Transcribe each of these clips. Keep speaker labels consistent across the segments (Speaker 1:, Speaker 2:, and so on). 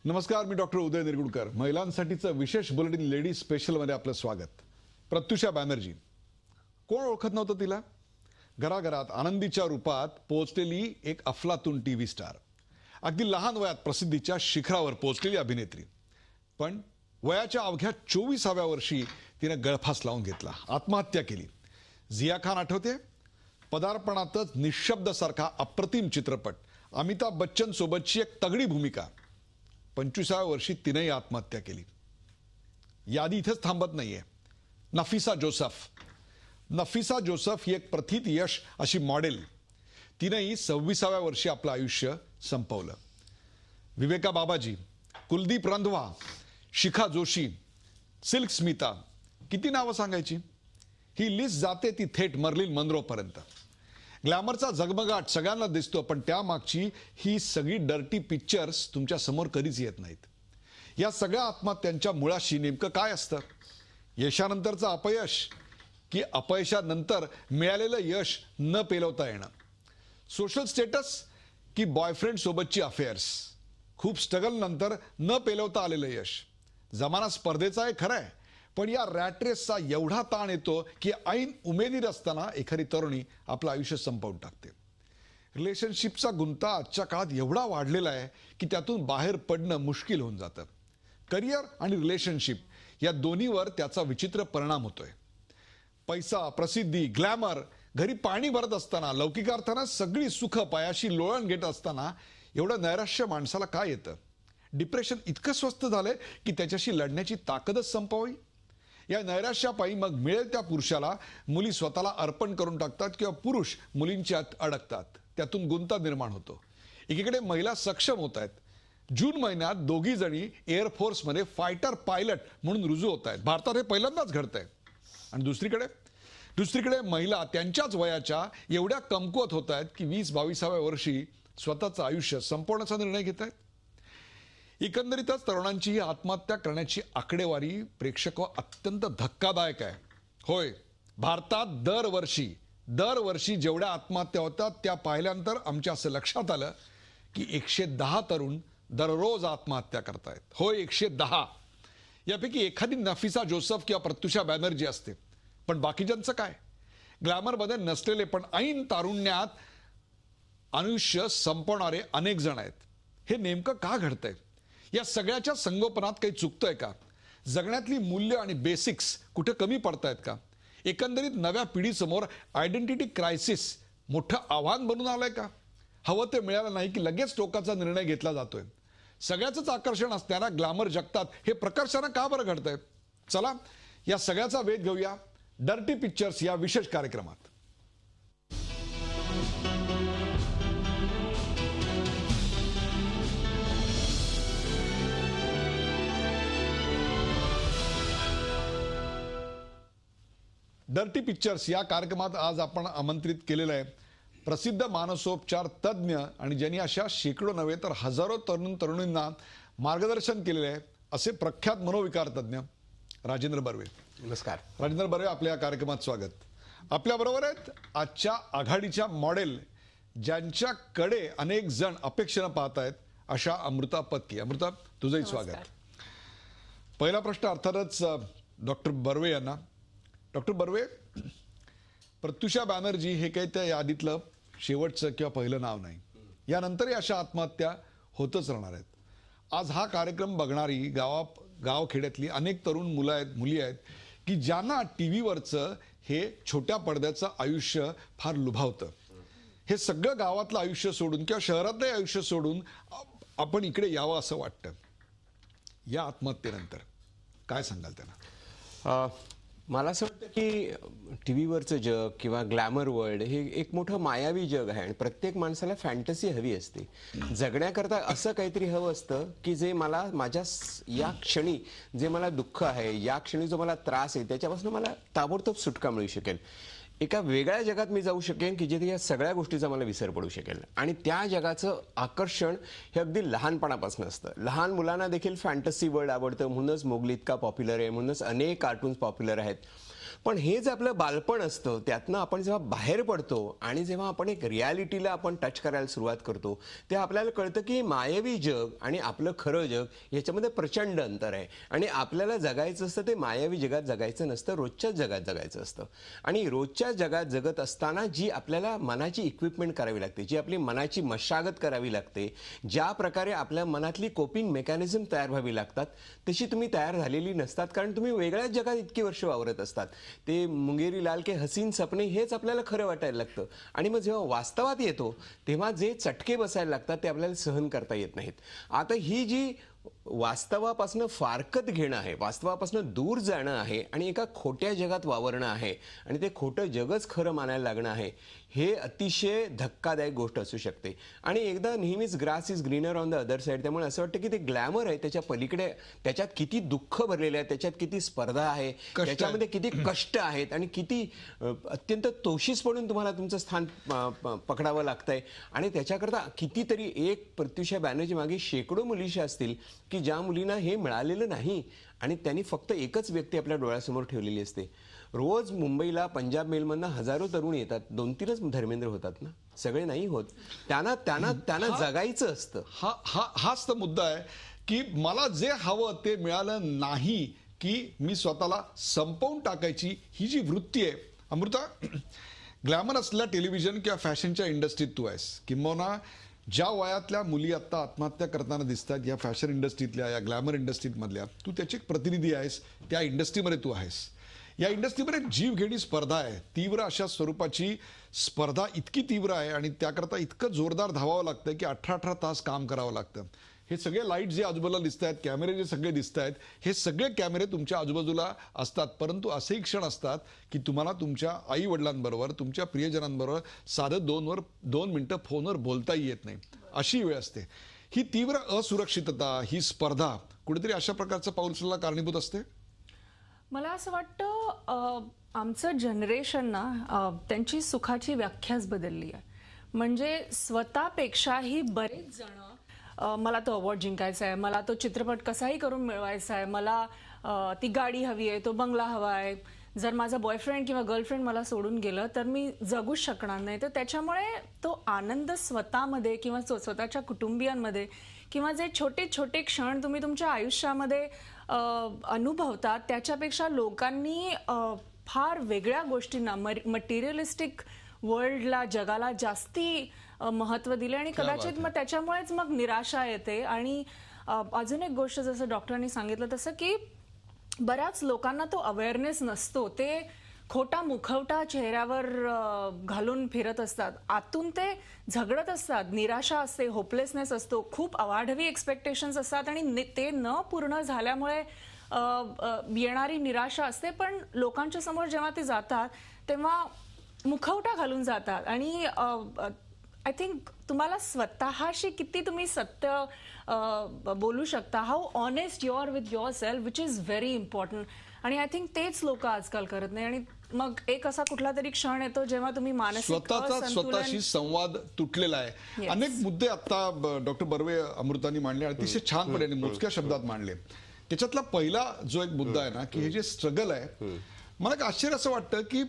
Speaker 1: नमस्कार, मी डॉक्टर उदय निरगुडकर. महिलांसाठीचं विशेष bulletin lady स्पेशलमध्ये आपलं स्वागत. प्रत्युषा बॅनर्जी, कोण ओळखत नव्हतं तिला? घराघरात आनंदीच्या रूपात पोहोचलेली एक अफलातून टीव्ही स्टार, अगदी लहान वयात प्रसिद्धीच्या शिखरावर पोहोचलेली अभिनेत्री. पण वयाच्या अवघ्या 24व्या वर्षी तिने गळफास लावून घेतला, आत्महत्या केली. झिया खान आठवते? पदार्पणातच निशब्द सारखा अप्रतिम चित्रपट, अमिताभ बच्चन सोबतची एक तगडी भूमिका. 25व्या वर्षी तिनेही आत्महत्या केली. यादी इथेच थांबत नाहीये. नफिसा जोसेफ ही एक प्रथित यश अशी मॉडेल, तिनेही 26व्या वर्षी आपलं आयुष्य संपवलं. विवेका बाबाजी, कुलदीप रंधवा, शिखा जोशी, सिल्क स्मिता, किती नावं सांगायची? ही लिस्ट जाते ती थेट मर्लिन मनरोपर्यंत. ग्लॅमरचा झगमगाट सगळ्यांना दिसतो, पण त्यामागची ही सगळी डर्टी पिक्चर्स तुमच्या समोर कधीच येत नाहीत. या सगळ्या आत्महत्यांच्या मुळाशी नेमकं काय असतं? यशानंतरचं अपयश की अपयशानंतर मिळालेलं यश न पेलवता येणं? सोशल स्टेटस की बॉयफ्रेंड सोबतची अफेअर्स? खूप स्ट्रगल नंतर न पेलवता आलेलं यश? जमाना स्पर्धेचा आहे खरं आहे, पण या रॅट रेसचा एवढा ताण येतो की ऐन उमेदीर असताना एखादी तरुणी आपलं आयुष्य संपवून टाकते. रिलेशनशिपचा गुंता आजच्या काळात एवढा वाढलेला आहे की त्यातून बाहेर पडणं मुश्किल होऊन जातं. करिअर आणि रिलेशनशिप या दोन्हीवर त्याचा विचित्र परिणाम होतोय. पैसा, प्रसिद्धी, ग्लॅमर घरी पाणी भरत असताना, लौकिक अर्थानं सगळी सुख पायाशी लोळण घेत असताना एवढं नैराश्य माणसाला काय येतं? डिप्रेशन इतकं स्वस्त झालंय की त्याच्याशी लढण्याची ताकदच संपवावी. या नैराश्यापायी मग मिळेल त्या पुरुषाला मुली स्वतःला अर्पण करून टाकतात किंवा पुरुष मुलींच्यात अडकतात. त्यातून गुंता निर्माण होतो. एकीकडे महिला सक्षम होत आहेत. जून महिन्यात दोघी जणी एअरफोर्समध्ये फायटर पायलट म्हणून रुजू होत आहेत. भारतात हे पहिल्यांदाच घडतंय. आणि दुसरीकडे महिला त्यांच्याच वयाच्या एवढ्या कमकुवत होत आहेत की 20-22व्या वर्षी स्वतःचं आयुष्य संपवण्याचा निर्णय घेत आहेत. एकंदरीतच तरुणांची ही आत्महत्या करण्याची आकडेवारी प्रेक्षकांना अत्यंत धक्कादायक आहे. होय, भारतात दरवर्षी जेवढ्या आत्महत्या होतात त्या पाहिल्यानंतर आमच्या असं लक्षात आलं की 110 तरुण दररोज आत्महत्या करतायत. होय, 110. यापैकी एखादी नफिसा जोसेफ किंवा प्रत्युषा बॅनर्जी असते. पण बाकीच्यांचं काय? ग्लॅमरमध्ये नसलेले पण ऐन तारुण्यात आयुष्य संपवणारे अनेक जण आहेत. हे नेमकं का घडतंय? या सगळ्याच्या संगोपनात काही चुकतंय का? जगण्यातली मूल्य आणि बेसिक्स कुठे कमी पडतायत का? एकंदरीत नव्या पिढीसमोर आयडेंटिटी क्रायसिस मोठं आव्हान बनून आलंय का? हवं ते मिळालं नाही की लगेच टोकाचा निर्णय घेतला जातोय. सगळ्याचंच आकर्षण असणाऱ्या ग्लॅमर जगतात हे प्रकर्षानं का बरं घडतंय? चला या सगळ्याचा वेध घेऊया डर्टी पिक्चर्स या विशेष कार्यक्रमात. डर्टी पिक्चर्स या कार्यक्रमात आज आपण आमंत्रित केलेलं आहे प्रसिद्ध मानसोपचार तज्ज्ञ आणि ज्यांनी अशा शेकडो नव्हे तर हजारो तरुणींना मार्गदर्शन केलेले आहे असे प्रख्यात मनोविकार तज्ज्ञ राजेंद्र बर्वे.
Speaker 2: नमस्कार.
Speaker 1: राजेंद्र बर्वे, आपल्या कार्यक्रमात स्वागत. आपल्याबरोबर आहेत आजच्या आघाडीच्या मॉडेल, ज्यांच्याकडे अनेक जण अपेक्षेनं पाहत आहेत, अशा अमृता पत्की. अमृता, तुझंही स्वागत. पहिला प्रश्न अर्थातच डॉक्टर बर्वे यांना. डॉक्टर बर्वे, प्रत्युषा बॅनर्जी हे काही त्या यादीतलं शेवटचं किंवा पहिलं नाव नाही. यानंतरही अशा आत्महत्या होतच राहणार आहेत. आज हा कार्यक्रम बघणारी गावखेड्यातली अनेक तरुण मुली आहेत की ज्यांना टीव्हीवरचं हे छोट्या पडद्याचं आयुष्य फार लुभावतं. हे सगळं गावातलं आयुष्य सोडून किंवा शहरातलं आयुष्य सोडून आपण इकडे यावं असं वाटतं. या आत्महत्येनंतर काय सांगाल त्यांना?
Speaker 2: मला असं वाटतं की टी व्हीवरचं जग किंवा ग्लॅमर वर्ल्ड हे एक मोठं मायावी जग आहे आणि प्रत्येक माणसाला फॅन्टसी हवी असते. जगण्याकरता असं काहीतरी हवं असतं की जे मला माझ्या या क्षणी जे मला दुःख आहे, या क्षणी जो मला त्रास आहे, त्याच्यापासून मला ताबडतोब सुटका मिळू शकेल. एका वेगळ्या जगात मी जाऊ शकेन की जिथे या सगळ्या गोष्टीचा मला विसर पडू शकेल. आणि त्या जगाचं आकर्षण हे अगदी लहानपणापासून असतं. लहान मुलांना देखील फॅन्टसी वर्ल्ड आवडतं, म्हणूनच मोगली इतका पॉप्युलर आहे, म्हणूनच अनेक कार्टून्स पॉप्युलर आहेत. पण हे जे आपलं बालपण असतं त्यातनं आपण जेव्हा बाहेर पडतो आणि जेव्हा आपण एक रियालिटीला आपण टच करायला सुरुवात करतो तेव्हा आपल्याला कळतं की मायावी जग आणि आपलं खरं जग याच्यामध्ये प्रचंड अंतर आहे. आणि आपल्याला जगायचं असतं ते मायावी जगात जगायचं नसतं, रोजच्याच जगात जगायचं असतं. आणि रोजच्या जगात जगत असताना जी आपल्याला मनाची इक्विपमेंट करावी लागते, जी आपली मनाची मशागत करावी लागते, ज्या प्रकारे आपल्या मनातली कोपिंग मेकॅनिझम तयार व्हावी लागतात तशी तुम्ही तयार झालेली नसतात, कारण तुम्ही वेगळ्याच जगात इतकी वर्ष वावरत असतात. ते मुंगेरी लाल के हसीन सपने हेच आपल्याला खरं वाटायला लागतं. आणि मग जेव्हा वास्तवात येतो तेव्हा जे चटके बसायला लागतात ते आपल्याला सहन करता येत नाहीत. आता ही जी वास्तवापासून फारकत घेणं आहे, वास्तवापासून दूर जाणं आहे आणि एका खोट्या जगात वावरणं आहे आणि ते खोटं जगच खरं मानायला लागणं आहे, हे अतिशय धक्कादायक गोष्ट असू शकते. आणि एकदा नेहमीच grass is greener on the other side, त्यामुळे असं वाटतं की ते ग्लॅमर आहे त्याच्या पलीकडे त्याच्यात किती दुःख भरलेलं आहे, त्याच्यात किती स्पर्धा आहे, त्याच्यामध्ये किती कष्ट आहेत आणि किती अत्यंत तोशीस पडून तुम्हाला तुमचं स्थान पकडावं लागतंय. आणि त्याच्याकरता कितीतरी एक प्रत्युषा बॅनर्जी मागे शेकडो मुलीशी असतील की ज्या मुलींना हे मिळालेलं नाही आणि त्यांनी फक्त एकच व्यक्ती आपल्या डोळ्यासमोर ठेवलेली असते. रोज मुंबईला पंजाब मेलमधनं हजारो तरुण येतात, 2-3च धर्मेंद्र होतात ना, सगळे नाही होत. त्यांना जगायचं असतं.
Speaker 1: हाच तर मुद्दा आहे की मला जे हवं ते मिळालं नाही की मी स्वतःला संपवून टाकायची ही जी वृत्ती आहे. अमृता, ग्लॅमर असलेल्या टेलिव्हिजन किंवा फॅशनच्या इंडस्ट्रीत तू आहेस, किंबहुना ज्या वयातल्या मुली आता आत्महत्या करताना दिसतात या फॅशन इंडस्ट्रीतल्या, या ग्लॅमर इंडस्ट्रीमधल्या, तू त्याची एक प्रतिनिधी आहेस, त्या इंडस्ट्रीमध्ये तू आहेस. या इंडस्ट्रीमध्ये जीवघेणी स्पर्धा आहे, तीव्र अशा स्वरूपाची स्पर्धा, इतकी तीव्र आहे आणि त्याकरता इतकं जोरदार धावावं लागतं की 18-18 तास काम करावं लागतं. हे सगळे लाईट जे आजूबाजूला दिसत आहेत, कॅमेरे जे सगळे दिसत आहेत, हे सगळे कॅमेरे तुमच्या आजूबाजूला असतात, परंतु असेही क्षण असतात की तुम्हाला तुमच्या आई वडिलांबरोबर, तुमच्या प्रियजनांबरोबर साधं 2 मिनिटं फोनवर बोलताही येत नाही, अशी वेळ असते. ही तीव्र असुरक्षितता, ही स्पर्धा कुठेतरी अशा प्रकारचं पाऊल उचलायला कारणीभूत असते.
Speaker 3: मला असं वाटतं आमचं जनरेशन ना त्यांची सुखाची व्याख्याच बदलली आहे. म्हणजे स्वतःपेक्षाही बरेच जण मला तो अवॉर्ड जिंकायचा आहे, मला तो चित्रपट कसाही करून मिळवायचा आहे, मला ती गाडी हवी आहे, तो बंगला हवा आहे, जर माझा बॉयफ्रेंड किंवा गर्लफ्रेंड मला सोडून गेलं तर मी जगूच शकणार नाही. तर त्याच्यामुळे तो आनंद स्वतःमध्ये किंवा स्वतःच्या कुटुंबियांमध्ये किंवा जे छोटे छोटे क्षण तुम्ही तुमच्या आयुष्यामध्ये अनुभवतात त्याच्यापेक्षा लोकांनी फार वेगळ्या गोष्टींना, मटेरियलिस्टिक वर्ल्डला, जगाला जास्ती महत्त्व दिले आणि कदाचित मग त्याच्यामुळेच मग निराशा येते. आणि अजून एक गोष्ट, जसं डॉक्टरांनी सांगितलं तसं की बऱ्याच लोकांना तो अवेअरनेस नसतो, ते खोटा मुखवटा चेहऱ्यावर घालून फिरत असतात, आतून ते झगडत असतात, निराशा असते, होपलेसनेस असतो, खूप अवाढवी एक्सपेक्टेशन्स असतात आणि ते न पूर्ण झाल्यामुळे येणारी निराशा असते. पण लोकांच्या समोर जेव्हा ते जातात तेव्हा मुखवटा घालून जातात आणि आय थिंक तुम्हाला स्वतःशी किती तुम्ही सत्य बोलू शकता, how honest you are with yourself, which is very important. आणि आय थिंक तेच लोक आजकाल करत नाही. आणि मग एक असा कुठला तरी क्षण येतो जेव्हा तुम्ही मानसिक
Speaker 1: स्वतःशी संवाद तुटलेला आहे. अनेक मुद्दे आता डॉक्टर बर्वे अमृतांनी मांडले, अतिशय छानपणे मोजक्या शब्दात मांडले. त्याच्यातला पहिला जो एक मुद्दा आहे ना की हे जे स्ट्रगल आहे, मला एक आश्चर्य असं वाटतं की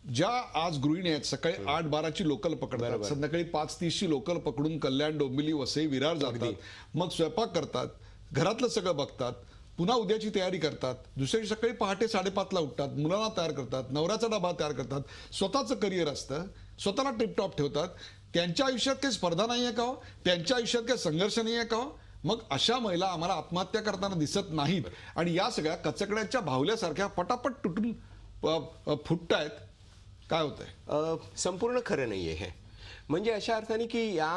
Speaker 1: ज्या आज गृहिणी आहेत, सकाळी 8:12ची लोकल पकडतात, संध्याकाळी 5:30ची लोकल पकडून कल्याण, डोंबिवली, वसई, विरार जातात, मग स्वयंपाक करतात, घरातलं सगळं बघतात, पुन्हा उद्याची तयारी करतात, दुसऱ्या दिवशी सकाळी पहाटे 5:30ला उठतात, मुलांना तयार करतात, नवऱ्याचा डबा तयार करतात, स्वतःचं करिअर असतं, स्वतःला टिपटॉप ठेवतात. त्यांच्या आयुष्यात काही स्पर्धा नाही आहे का हो? त्यांच्या आयुष्यात काही संघर्ष नाही आहे का हो? मग अशा महिला आम्हाला आत्महत्या करताना दिसत नाहीत आणि या सगळ्या कचकड्याच्या भावल्यासारख्या पटापट तुटून फुटतायत. काय होतंय?
Speaker 2: संपूर्ण खरं नाहीये हे. म्हणजे अशा अर्थाने की या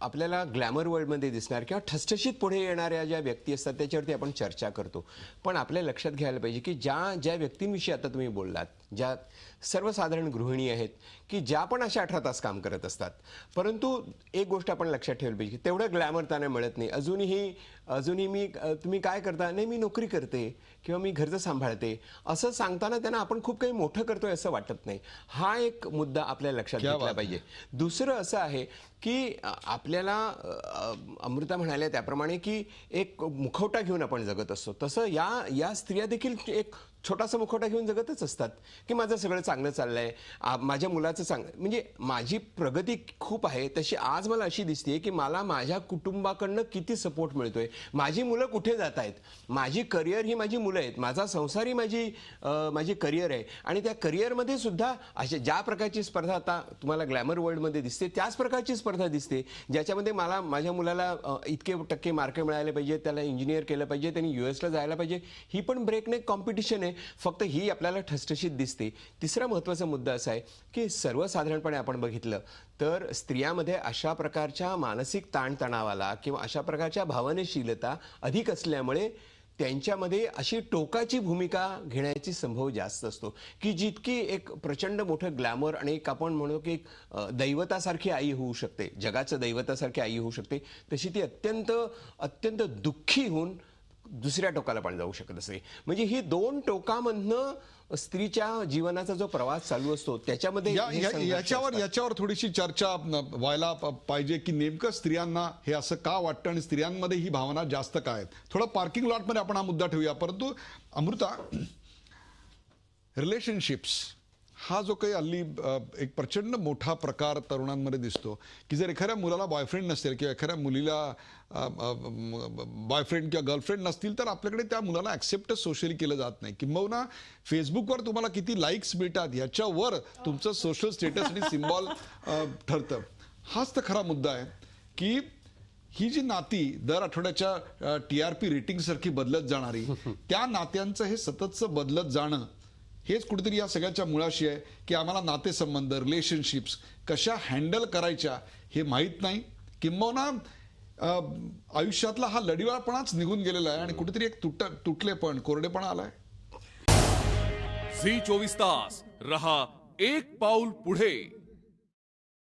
Speaker 2: आपल्याला ग्लॅमर वर्ल्डमध्ये दिसणार किंवा ठसठशीत पुढे येणाऱ्या ज्या व्यक्ती असतात त्याच्यावरती आपण चर्चा करतो, पण आपल्या लक्षात घ्यायला पाहिजे की ज्या व्यक्तींविषयी आता तुम्ही बोललात, ज्या सर्वसाधारण गृहिणी आहेत की ज्या पण अशा 18 तास काम करत असतात, परंतु एक गोष्ट आपण लक्षात ठेवली पाहिजे, तेवढं ग्लॅमर त्यांना मिळत नाही. अजूनही मी तुम्ही काय करता? नाही, मी नोकरी करते किंवा मी घरचं सांभाळते असं सांगताना त्यांना आपण खूप काही मोठं करतोय असं वाटत नाही. हा एक मुद्दा आपल्याला लक्षात घेतला पाहिजे. दुसरं असं आहे की आपल्याला अमृता म्हणाल्या त्याप्रमाणे की एक मुखवटा घेऊन आपण जगत असतो, तसं या स्त्रिया देखील एक छोटासा मुखवटा घेऊन जगतच असतात की माझं सगळं चांगलं चाललंय, माझ्या मुलाचं चांगलं, म्हणजे माझी प्रगती खूप आहे. तशी आज मला अशी दिसते की मला माझ्या कुटुंबाकडनं किती सपोर्ट मिळतोय, माझी मुलं कुठे जात आहेत, माझी करिअर ही माझी मुलं आहेत, माझा संसार ही माझी करिअर आहे. आणि त्या करिअरमध्ये सुद्धा अशा ज्या प्रकारची स्पर्धा आता तुम्हाला ग्लॅमर वर्ल्डमध्ये दिसते त्याच प्रकारची स्पर्धा दिसते, ज्याच्यामध्ये मला माझ्या मुलाला इतके टक्के मार्क मिळाले पाहिजे, त्याला इंजिनियर केलं पाहिजे, त्यांनी US ला जायला पाहिजे. ही पण ब्रेकनेक कॉम्पिटिशन आहे, फक्त ही आपल्याला ठसठशीत दिसते. तिसरा महत्त्वाचा मुद्दा असा आहे की सर्वसाधारणपणे आपण बघितलं तर स्त्रियामध्ये अशा प्रकारच्या मानसिक ताणतणावाला किंवा अशा प्रकारच्या भावनेशीलता अधिक असल्यामुळे त्यांच्यामध्ये अशी टोकाची भूमिका घेण्याची संभव जास्त असतो की जितकी एक प्रचंड मोठं ग्लॅमर आणि एक आपण म्हणतो की एक दैवतासारखी आई होऊ शकते, जगाचं दैवतासारखी आई होऊ शकते, तशी ती अत्यंत दुःखी होऊन दुसऱ्या टोकाला पण जाऊ शकत असते. म्हणजे ही दोन टोकामधनं स्त्रीच्या जीवनाचा जो प्रवास चालू असतो त्याच्यामध्ये
Speaker 1: याच्यावर थोडीशी चर्चा व्हायला पाहिजे की नेमकं स्त्रियांना हे असं का वाटतं आणि स्त्रियांमध्ये ही भावना जास्त काय आहेत. थोडं पार्किंग लॉटमध्ये आपण हा मुद्दा ठेवूया. परंतु अमृता, रिलेशनशिप्स हा जो काही हल्ली एक प्रचंड मोठा प्रकार तरुणांमध्ये दिसतो की जर एखाद्या मुलाला बॉयफ्रेंड नसेल किंवा एखाद्या मुलीला बॉयफ्रेंड किंवा गर्लफ्रेंड नसतील तर आपल्याकडे त्या मुलाला ॲक्सेप्टच सोशली केलं जात नाही. किंबहुना फेसबुकवर तुम्हाला किती लाईक्स मिळतात याच्यावर तुमचं सोशल स्टेटस आणि सिम्बॉल ठरतं. हाच तर खरा मुद्दा आहे की ही जी नाती दर आठवड्याच्या TRP रेटिंगसारखी बदलत जाणारी, त्या नात्यांचं हे सततचं बदलत जाणं हेच कुठेतरी या सगळ्याच्या मुळाशी आहे की आम्हाला नातेसंबंध, रिलेशनशिप्स कशा हँडल करायच्या हे माहीत नाही. किंबहुना आयुष्यातला हा लढिवाळपणाच निघून गेलेला आहे आणि कुठेतरी एक तुटलेपण, कोरडेपणा आलाय.
Speaker 4: झी 24 तास रहा एक पाऊल पुढे.